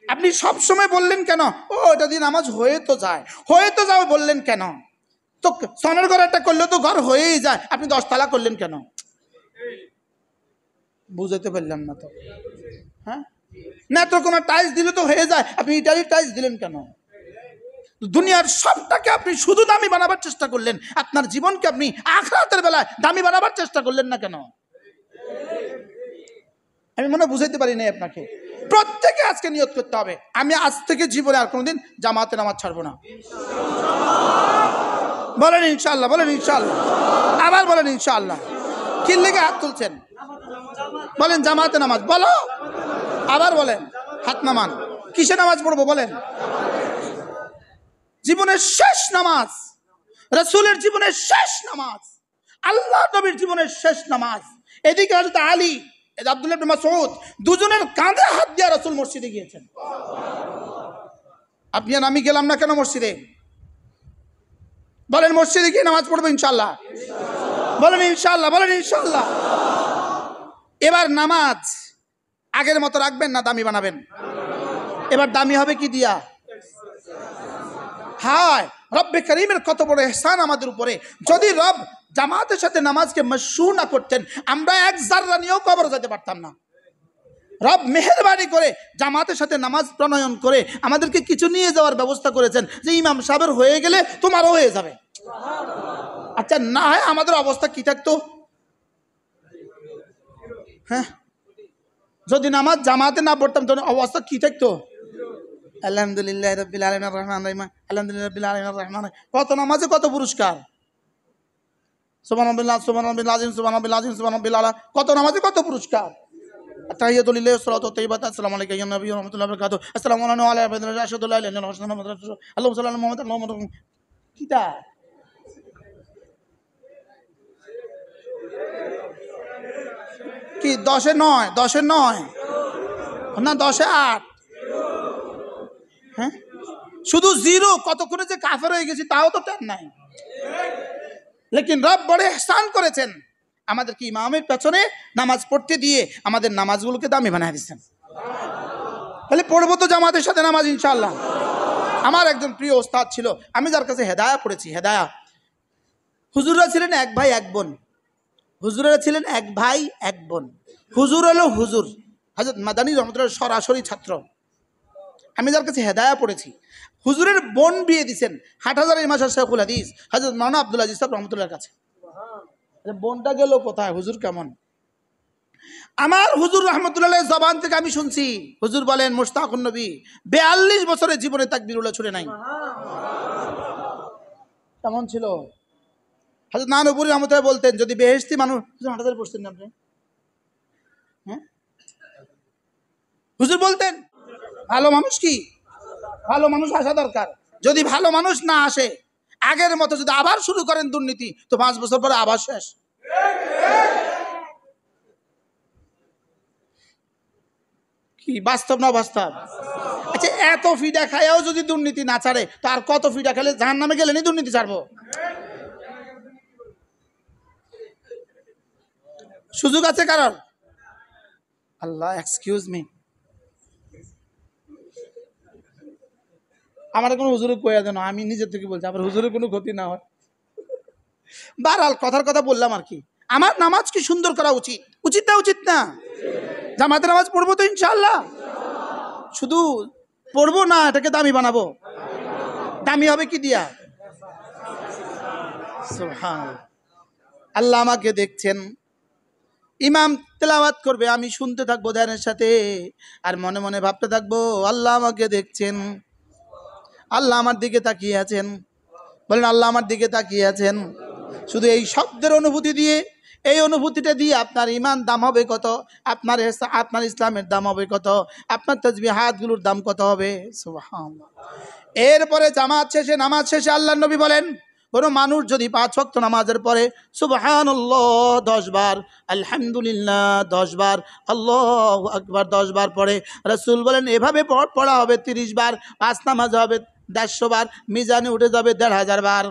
A: আপনি সব সময় বললেন কেন ও এটা দিয়ে নামাজ হয়ে তো যায়, হয়ে তো যাও বললেন কেন? তো সনের ঘর একটা করলে তো ঘর হয়েই যায়, আপনি 10 তালা করলেন কেন? বুঝাতে পারলাম না তো। হ্যাঁ, নেত্রকোনা টাইলস দিলে তো হয়ে যায়, আপনি ইটালির টাইলস দিলেন কেন? দুনিয়ার সবটাকে আপনি শুধু দামি বানাবার চেষ্টা করলেন, আপনার জীবনকে আপনি আখিরাতের বেলায় দামি বানাবার চেষ্টা করলেন না কেন? আমি মনে বুঝাইতে পারি না আপনাকে। প্রত্যেকে আজকে নিয়ত করতে হবে, আমি আজ থেকে জীবনে আর কোনোদিন জামাতে নামাজ ছাড়বো না। বলেন ইনশাআল্লাহ, বলেন ইনশাআল্লাহ, আবার বলেন ইনশাআল্লাহ। কি লেগে হাত তুলছেন? বলেন জামাতে নামাজ, বলো আবার বলেন, হাত নামান। কিসে নামাজ পড়বো বলেন? জীবনের শেষ নামাজ, রাসূলের জীবনের শেষ নামাজ, আল্লাহ নবীর জীবনের শেষ নামাজ। এদিকে হযরত আলী, আব্দুল্লাহ ইবনে মাসউদ, দুজনের কাঁধে হাত দিয়ে রাসূল মসজিদে গিয়েছেন। আপনি আর আমি গেলাম না কেন মসজিদে? বলেন মসজিদে গিয়ে নামাজ পড়বো ইনশাআল্লাহ, বলেন ইনশাআল্লাহ, বলেন ইনশাআল্লাহ। এবার নামাজ আগের মতো রাখবেন না দামি বানাবেন? এবার দামি হবে কি দিয়া? হায় রব্বে করিমের কত বড় ইহসান আমাদের উপরে। যদি রব জামাতের সাথে নামাজকে মশরু না করতেন, আমরা 1 জাররা নিয়েও কবর যেতে পারতাম না। রব মেহেরবানি করে জামাতের সাথে নামাজ প্রণয়ন করে আমাদেরকে কিছু নিয়ে যাওয়ার ব্যবস্থা করেছেন, যে ইমাম সাহেবের হয়ে গেলে তোমারও হয়ে যাবে। আচ্ছা, না হয় আমাদের অবস্থা কি থাকতো? হ্যাঁ, যদি নামাজ জামাতে না পড়তাম তখন অবস্থা কি থাকতো? আলহামদুলিল্লাহ রাব্বিল আলামিন আর রহমানির রহিম, আলহামদুলিল্লাহ রাব্বিল আলামিন আর রহমান। কত নামাজে কত পুরস্কার! সুবহানাল্লাহ, সুবহানাল্লাহিল আযীম, সুবহানাল্লাহিল আযীম, সুবহানাল্লাহিল আলা। কত নামাজে কত পুরস্কার! তাহিয়াতু লিল্লাহি সালাতু তাইয়্যিবাতু, আসসালামু আলাইকা ইয়া নবী ওয়া রাহমাতুল্লাহি ওয়া বারাকাতুহু, আসসালামু আলাইনা ওয়া আলা ইবাদিল্লাহি আশহাদু আল্লা ইলাহা ইল্লাল্লাহ ওয়া আশহাদু আন্না মুহাম্মাদান রাসূলুল্লাহ, আল্লাহুম্মা সাল্লি আলা মুহাম্মাদ ওয়া আলা মুহাম্মাদ। কিতা কি 10-এ 9, 10-এ 9 না 10-এ 8? হ্যাঁ, শুধু জিরো। কতক্ষণে যে কাফের হয়ে গেছি তাও তো টের নাই। লেকিন রব বড় ইহসান করেছেন, আমাদেরকে ইমামের পেছনে নামাজ পড়তে দিয়ে আমাদের নামাজগুলোকে দামি বানিয়ে দিচ্ছেন। তাহলে পড়বো তো জামাতের সাথে নামাজ ইনশাআল্লাহ। আমার একজন প্রিয় ওস্তাদ ছিল, আমি যার কাছে হেদায়া পড়েছি। হেদায়া হুজুররা ছিলেন 1 ভাই 1 বোন। হুজুরেরা ছিলেন 1 ভাই 1 বোন। হুজুর হলো হুজুর হযরত মাদানী রহমাতুল্লাহ সরাসরি ছাত্র। আমি যার কাছে হেদায়া পড়েছি, হুজুরের বোন বিয়ে দিয়েছেন হাটহাজারী ইমাম শেখুল হাদিস হযরত মাওলানা আব্দুল আজিজ সাহেব রহমাতুল্লাহর কাছে। বোনটা গেল কোথায়? হুজুর কেমন? আমার হুজুর রহমতুল্লাহ জবান থেকে আমি শুনছি, হুজুর বলেন মুশতাকুন নবী 42 বছরের জীবনে তাকবীরুল্লাহ ছুড়ে নাই। কেমন ছিল? হযরত নানুপুরি রহমতুল্লাহ বলতেন, যদি বেহেশতি মানুষ, হাটহাজারী পড়ছেন না আপনি? হ্যাঁ, হুজুর বলতেন ভালো মানুষ কি? ভালো মানুষ আসা দরকার। যদি ভালো মানুষ না আসে, আগের মতো যদি আবার শুরু করেন দুর্নীতি, তো 5 বছর পরে আবার শেষ। কি বাস্তব না বাস্তব? আচ্ছা, আচ্ছা, এত ফিডা খায়াও যদি দুর্নীতি না ছাড়ে, তো আর কত ফিডা খেলে জাহান্নামে গেলে নি দুর্নীতি ছাড়বো? সুযোগ আছে কারণ? আল্লাহ এক্সকিউজ মি, আমার কোনো হুজুরে কইয়া দেন, আমি নিজের থেকে বলছি, আমার হুজুরের কোনো ক্ষতি না হয়। বারহাল কথার কথা বললাম আর কি। আমার নামাজ কি সুন্দর করা উচিত, উচিত না উচিত না? জামাতের নামাজ পড়বো তো ইনশাআল্লাহ। শুধু পড়বো না, এটাকে দামি বানাবো। দামি হবে কি দিয়া? সুবহানাল্লাহ। আল্লাহ আমাকে দেখছেন, ইমাম তেলাওয়াত করবে, আমি শুনতে থাকবো ধ্যানের সাথে, আর মনে মনে ভাবতে থাকবো আল্লাহ আমাকে দেখছেন, আল্লাহ আমার দিকে তাকিয়ে আছেন। বলেন আল্লাহ আমার দিকে তাকিয়ে আছেন। শুধু এই শব্দের অনুভূতি দিয়ে, এই অনুভূতিটা দিয়ে আপনার ইমান দাম হবে কত, আপনার ইসলামের দাম হবে কত, আপনার তাসবিহাতগুলোর দাম কত হবে। সুবহানাল্লাহ। এরপরে জামাত শেষে, নামাজ শেষে আল্লাহর নবী বলেন, কোনো মানুষ যদি 5 ওয়াক্ত নামাজের পরে সুবহানাল্লাহ 10 বার, আলহামদুলিল্লাহ 10 বার, আল্লাহু আকবার 10 বার পড়ে, রাসূল বলেন এভাবে পড়া হবে 30 বার, 5 নামাজ হবে 150 বার, মিজানে উঠে যাবে 1,500 বার।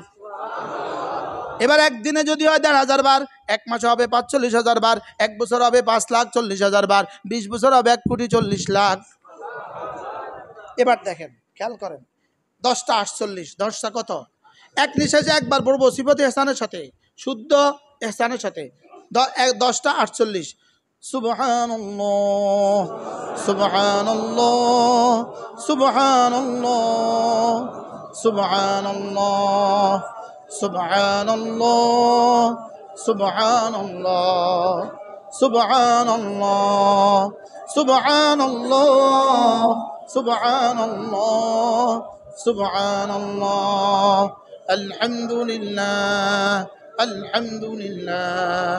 A: এবার একদিনে যদি হয় 1,500 বার, এক মাসে হবে 45,000 বার, এক বছর হবে 5,40,000 বার, 20 বছর হবে 1,40,00,000। এবার দেখেন, খেয়াল করেন, 10টা 48, 10টা কত? এক নিঃশ্বাসে একবার পড়বো সিফাতে ইহসানের সাথে, শুদ্ধ ইহসানের সাথে। 10টা 48। সুবহানাল্লাহ, সুবহানাল্লাহ, সুবহানাল্লাহ, সুবহানাল্লাহ, সুবহানাল্লাহ, সুবহানাল্লাহ, সুবহানাল্লাহ, সুবহানাল্লাহ, সুবহানাল্লাহ, সুবহানাল্লাহ, আলহামদুলিল্লাহ, আলহামদুলিল্লাহ,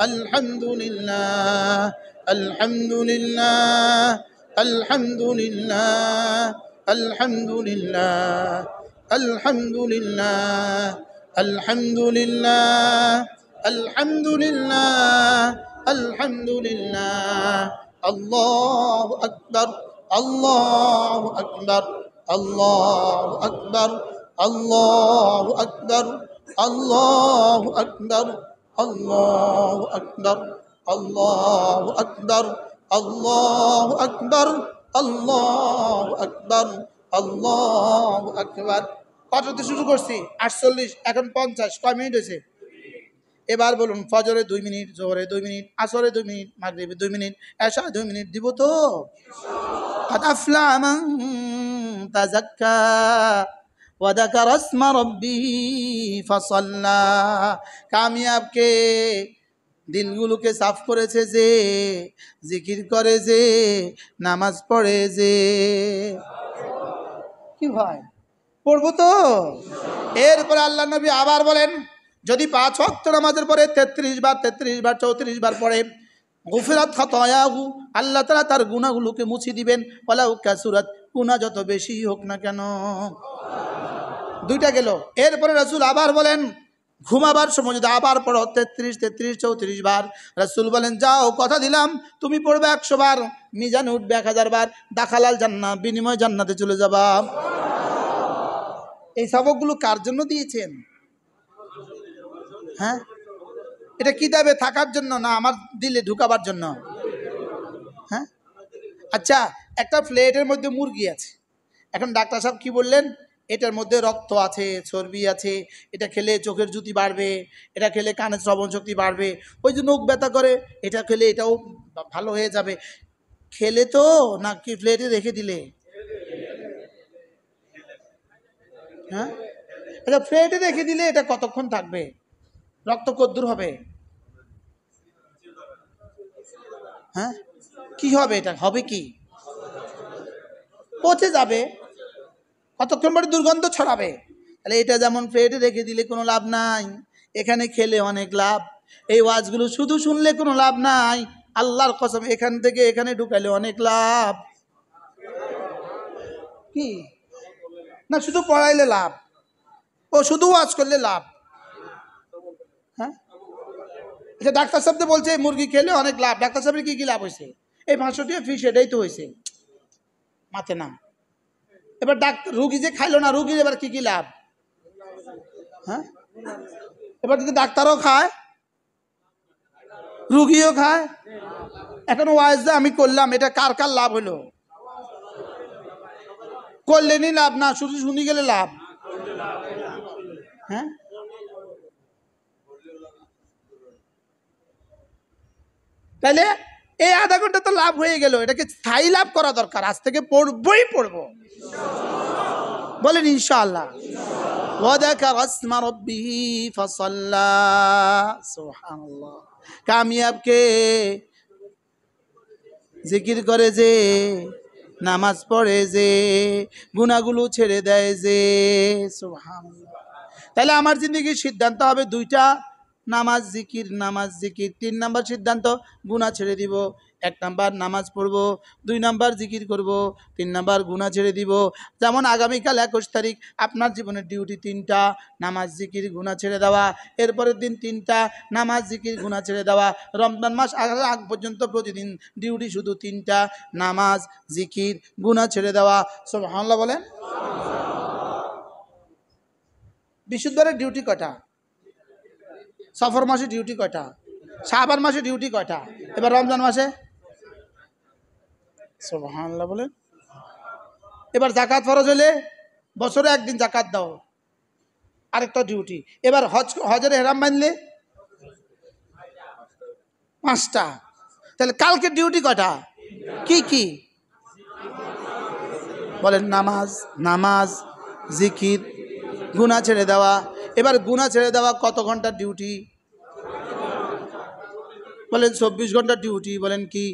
A: আলহামদুলিল্লাহ, আলহামদুলিল্লাহ, আলহামদুলিল্লাহ, আলহামদুলিল্লাহ, আলহামদুলিল্লাহ, আলহামদুলিল্লাহ, আলহামদুলিল্লাহ, আলহামদুলিল্লাহ, আল্লাহু আকবার, আল্লাহু আকবার, আল্লাহু আকবার, আল্লাহু আকবার, আল্লাহু আকবার, আল্লাহু আকবার, আল্লাহু আকবার, আল্লাহু আকবার, আল্লাহু আকবার, আল্লাহু আকবার। কততে শুরু করছি? 48, এখন 50। কয় মিনিট হয়েছে? এবার বলুন, ফজরে 2 মিনিট, জোহরে 2 মিনিট, আসরে 2 মিনিট, মাগরিবে 2 মিনিট, এশা 2 মিনিট, দিব তো? قد أفلح من تزكى وذكر اسم ربه فصلى। কামিয়াব কে? দিলগুলোকে সাফ করেছে যে, জিকির করে যে, নামাজ পড়ে যে। কি ভাই, পড়বো তো? এরপরে আল্লাহ নবী আবার বলেন, যদি 5 ওয়াক্ত নামাজের পরে 33 বার, 34 বার পড়ে, গুফিরাত খাতায়াহু, আল্লাহ তাআলা তার গুনাহগুলোকে মুছে দিবেন, ওয়ালাউ কাসুরাত, গুনাহ যত বেশি হোক না কেন। 2টা গেল। এরপরে রাসূল আবার বলেন, ঘুমাবার সময় যদি আবার পড়ো 33, 34 বার, রাসূল বলেন যাও, কথা দিলাম তুমি পড়বে 100 বার, মিজানে উঠবে 1000 বার, দাখালাল জান্নাহ, বিনিময় জান্নাতে চলে যাবা। এই সবকগুলো কার জন্য দিয়েছেন? হ্যাঁ, এটা কিতাবে থাকার জন্য না আমার দিলে ঢুকাবার জন্য? হ্যাঁ, আচ্ছা, একটা প্লেটের মধ্যে মুরগি আছে, এখন ডাক্তার সাহেব কি বললেন? এটার মধ্যে রক্ত আছে, চর্বি আছে, এটা খেলে চোখের জ্যোতি বাড়বে, এটা খেলে কানের শ্রবণ শক্তি বাড়বে, ওই যে নখ ব্যথা করে, এটা খেলে এটাও ভালো হয়ে যাবে। খেলে তো নাকি প্লেটে রেখে দিলে? হ্যাঁ, আচ্ছা, প্লেটে রেখে দিলে এটা কতক্ষণ থাকবে? রক্ত কদ্দুর হবে? হ্যাঁ, কি হবে? এটা হবে কি? পচে যাবে। কতক্ষণ পরে দুর্গন্ধ ছড়াবে। তাহলে এটা যেমন প্লেটে রেখে দিলে কোনো লাভ নাই, এখানে খেলে অনেক লাভ। এই ওয়াজগুলো শুধু শুনলে কোনো লাভ নাই, আল্লাহর কসম এখান থেকে এখানে ঢুকালে অনেক লাভ। কি না, শুধু পড়াইলে লাভ, ও শুধু ওয়াজ করলে লাভ? হ্যাঁ, আচ্ছা, ডাক্তার সাহেব তো বলছে মুরগি খেলে অনেক লাভ, ডাক্তার সাহেবের কি কি লাভ হয়েছে? এই 500 টাকা ফিস, এটাই তো হয়েছে, মাথে না। এবার ডাক্তার রুগী যে খাইলো না, রুগীর এবার কি কি লাভ? হ্যাঁ, এবার যদি ডাক্তারও খায়, রুগীও খায়, এখন ওয়াজ যে আমি করলাম, এটা কার কার লাভ হলো? করলেনই লাভ না, শুধু শুনি গেলে লাভ। হ্যাঁ, তাইলে এই আধা ঘন্টা তো লাভ হয়ে গেল, এটাকে স্থায়ী লাভ করা দরকার। আজ থেকে পড়বই পড়বো, বলেন ইনশাআল্লাহ। وذكر اسم ربه فصلى سبحان الله। কামিয়াব কে? জিকির করে যে, নামাজ পড়ে যে, গুনাহগুলো ছেড়ে দেয় যে। সুবহানাল্লাহ। তাহলে আমার জিন্দেগির সিদ্ধান্ত হবে দুইটা, নামাজ জিকির, নামাজ জিকির। 3 নাম্বার সিদ্ধান্ত, গুনাহ ছেড়ে দিব। 1 নাম্বার নামাজ পড়বো, 2 নাম্বার জিকির করব, 3 নাম্বার গুনাহ ছেড়ে দিব। যেমন আগামীকাল 21 তারিখ আপনার জীবনের ডিউটি 3টা, নামাজ জিকির গুনাহ ছেড়ে দেওয়া। এরপরের দিন 3টা, নামাজ জিকির গুনাহ ছেড়ে দেওয়া। রমজান মাস আগ পর্যন্ত প্রতিদিন ডিউটি শুধু 3টা, নামাজ জিকির গুনাহ ছেড়ে দেওয়া। সুবহানাল্লাহ বলেন। বিশুদ্ধের ডিউটি কয়টা? সফর মাসে ডিউটি কয়টা? শাবান মাসে ডিউটি কয়টা? এবার রমজান মাসে? সুবহানাল্লাহ বলেন। এবার যাকাত ফরজ হলে বছরে একদিন যাকাত দাও, আরেকটা ডিউটি। এবার হজের ইহরাম বাঁধলে 5টা। তাহলে কালকে ডিউটি কয়টা? কি কি বলেন? নামাজ, নামাজ জিকির গুনাহ ছেড়ে দেওয়া। এবার গুনাহ ছেড়ে দেওয়া কত ঘন্টার ডিউটি? বলেন 24 ঘন্টার ডিউটি। বলেন কি?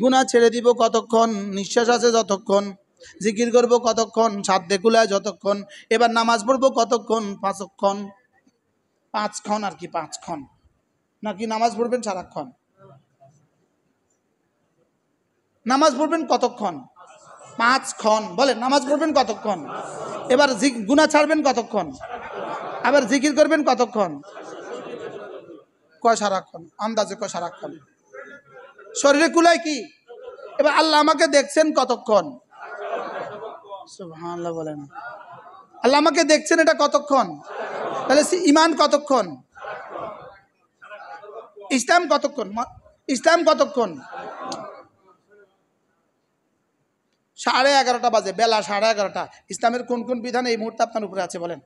A: গুনাহ ছেড়ে দিব কতক্ষণ? নিঃশ্বাস আছে যতক্ষণ। জিকির করব কতক্ষণ? সাধ্যে কুলায় যতক্ষণ। এবার নামাজ পড়বো কতক্ষণ? 5ক্ষণ। 5ক্ষণ আর কি, 5ক্ষণ। নাকি নামাজ পড়বেন সারাক্ষণ? নামাজ পড়বেন কতক্ষণ? 5ক্ষণ। বলেন নামাজ পড়বেন কতক্ষণ? এবার গুনাহ ছাড়বেন কতক্ষণ? আবার জিকির করবেন কতক্ষণ? কয় সারাক্ষণ? আন্দাজে কয় সারাক্ষণ? শরীরে কুলায় কি? এবার আল্লাহ আমাকে দেখছেন কতক্ষণ? সুবহানাল্লাহ বলেন। আল্লাহ আমাকে দেখছেন, এটা কতক্ষণ? তাহলে ঈমান কতক্ষণ? ইসলাম কতক্ষণ? ইসলাম কতক্ষণ? 11:30 বাজে, বেলা 11:30। ইসলামের কোন কোন বিধান এই মুহূর্তে আপনার উপরে আছে বলেন?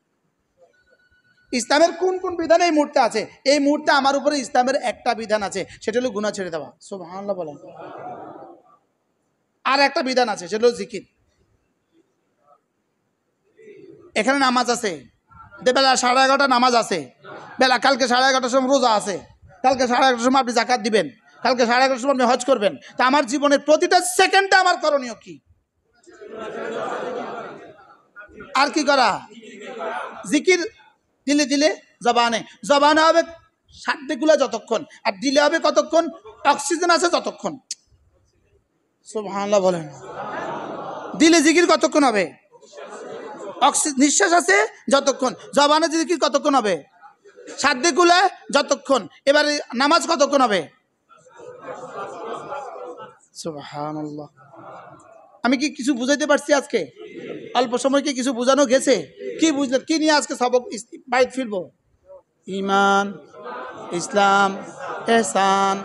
A: ইসলামের কোন কোন বিধান এই মুহূর্তে আছে? এই মুহূর্তে আমার উপরে ইসলামের একটা বিধান আছে, সেটা হলো গুনাহ ছেড়ে দেওয়া। সুবহানাল্লাহ বলেন। আর একটা বিধান আছে, সেটা হলো জিকির। এখানে নামাজ আছে, বেলা 11:30 নামাজ আছে। বেলা কালকে 11:30 সময় রোজা আছে, কালকে 11:30 সময় আপনি জাকাত দিবেন, কালকে 11:30 সময় আপনি হজ করবেন। তা আমার জীবনের প্রতিটা সেকেন্ডে আমার করণীয় কি? আর কি করা? জিকির দিলে দিলে জবানে, জবানে হবে সাধ্যগুলা যতক্ষণ, আর দিলে হবে কতক্ষণ? অক্সিজেন আছে যতক্ষণ। সুবহানাল্লাহ বলেন। দিলে জিকির কতক্ষণ হবে? নিঃশ্বাস আছে যতক্ষণ। জবানে জিকির কতক্ষণ হবে? সাধ্যগুলা যতক্ষণ। এবারে নামাজ কতক্ষণ হবে? সুবহানাল্লাহ। আমি কি কিছু বুঝাইতে পারছি আজকে? অল্প সময় কি কিছু বোঝানো গেছে? কি বুঝলেন? কি নিয়ে আজকে সবক বাইরে ফিরবো? ঈমান, ইসলাম, ইহসান,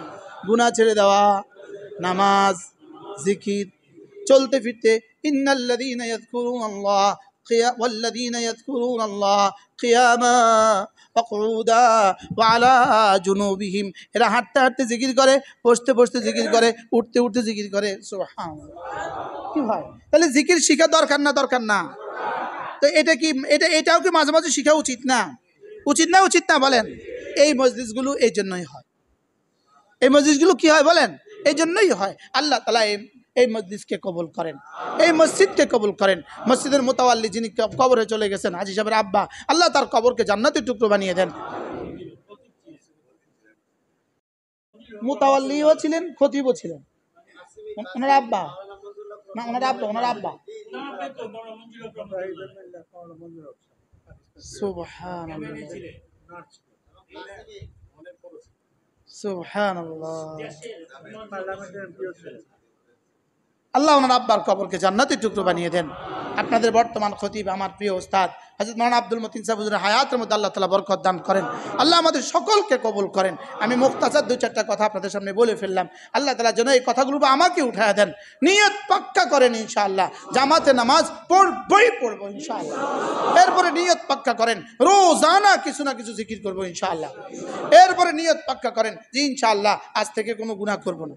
A: গুনাহ ছেড়ে দেওয়া, নামাজ, জিকির, চলতে ফিরতে। ইন্নাল্লাযীনা ইয়াযকুরুনাল্লাহ والذين يذكرون الله قياما وقعودا وعلى جنوبهم। এরা হাঁটতে হাঁটতে জিকির করে, বসতে বসতে জিকির করে, উঠতে উঠতে জিকির করে। সুবহানাল্লাহ। কি ভাই, তাহলে জিকির শিখা দরকার না? দরকার না? তো এটা কি, এটাও কি মাঝে মাঝে শিখা উচিত না? উচিত না? উচিত না বলেন? এই মজলিসগুলো এই জন্যই হয়। এই মসজিদগুলো কি হয় বলেন? এই জন্যই হয়। আল্লাহ তাআলা এই মসজিদকে কবুল করেন, এই মসজিদকে কবুল করেন। মসজিদের মুতাওয়াল্লি যিনি কবরে চলে গেছেন, হাজী সাহেবের আব্বা, আল্লাহ তার কবরকে জান্নাতের টুকরো বানিয়ে দেন। মুতাওয়াল্লিও ছিলেন, খতিবও ছিলেন। ওনার আব্বা না, ওনার আব্বা, ওনার আব্বা। সুবহানাল্লাহ, সুবহানাল্লাহ। আল্লাহ ওনার আব্বার কবরকে জান্নাতের টুকরো বানিয়ে দেন। আপনাদের বর্তমান খতিব আমার প্রিয় ওস্তাদ হযরত মাওলানা আব্দুল মতিন সাহেব হুজুরের হায়াতের মধ্যে আল্লাহ তাআলা বরকত দান করেন। আল্লাহ আমাদের সকলকে কবুল করেন। আমি মুখতাসার দুই চারটা কথা আপনাদের সামনে বলে ফেললাম। আল্লাহ তাআলা যেন এই কথাগুলো আমাকে উঠায় দেন। নিয়ত পাক্কা করেন ইনশাআল্লাহ, জামাতে নামাজ পড়বো ইনশাআল্লাহ। এরপরে নিয়ত পাক্কা করেন রোজানা কিছু না কিছু জিকির করবো ইনশাআল্লাহ। এরপরে নিয়ত পাক্কা করেন যে ইনশাআল্লাহ আজ থেকে কোনো গুনাহ করব না।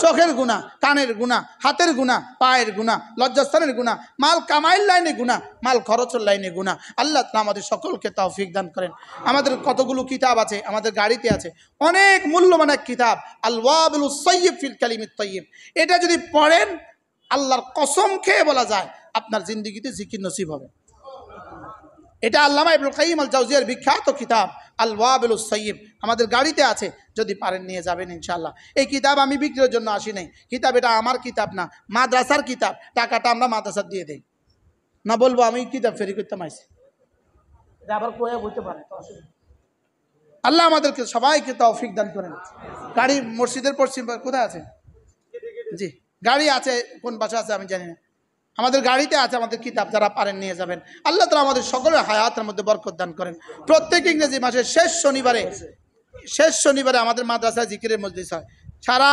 A: চোখের গুনাহ, কানের গুনাহ, হাতের গুনাহ, পায়ের গুনাহ, লজ্জাস্থানের গুনাহ, মাল কামাইয়ের লাইনে গুনাহ, মাল খরচের লাইনে গুনাহ। আল্লাহ তাআলা আমাদের সকলকে তৌফিক দান করেন। আমাদের কতগুলো কিতাব আছে, আমাদের গাড়িতে আছে অনেক মূল্যবান এক কিতাব আল ওয়াবিলুস সাইয়্যিব ফিল কালিমিত তাইয়্যিব। এটা যদি পড়েন আল্লাহর কসম খেয়ে বলা যায় আপনার জিন্দেগিতে জিকির নসিব হবে। এটা আল্লামা ইবনুল কাইয়্যিম আল জাওজিয়ার বিখ্যাত কিতাব আল ওয়াবিলুস সাইয়্যিব আমাদের গাড়িতে আছে, যদি পারেন নিয়ে যাবেন ইনশাআল্লাহ। এই কিতাব আমি বিক্রির জন্য আসি নাই, কিতাব এটা আমার কিতাব না, মাদ্রাসার কিতাব। টাকাটা আমরা মাদ্রাসার দিয়ে দেই না, বলবো আমি কিতাব ফেরি করতে মাইছি, এটা আবার কয়ে বলতে পারে। আল্লাহ আমাদেরকে সবাইকে তৌফিক দান করেন। গাড়ি মসজিদের পশ্চিম কোথায় আছে? জি গাড়ি আছে, কোন বাসা আছে আমি জানি না, আমাদের গাড়িতে আছে আমাদের কিতাব, যারা পারেন নিয়ে যাবেন। আল্লাহ তাআলা আমাদের সকলের হায়াতের মধ্যে বরকত দান করেন। প্রত্যেক ইংরেজি মাসের শেষ শনিবারে আমাদের মাদ্রাসায় জিকিরের মজলিস হয়। সারা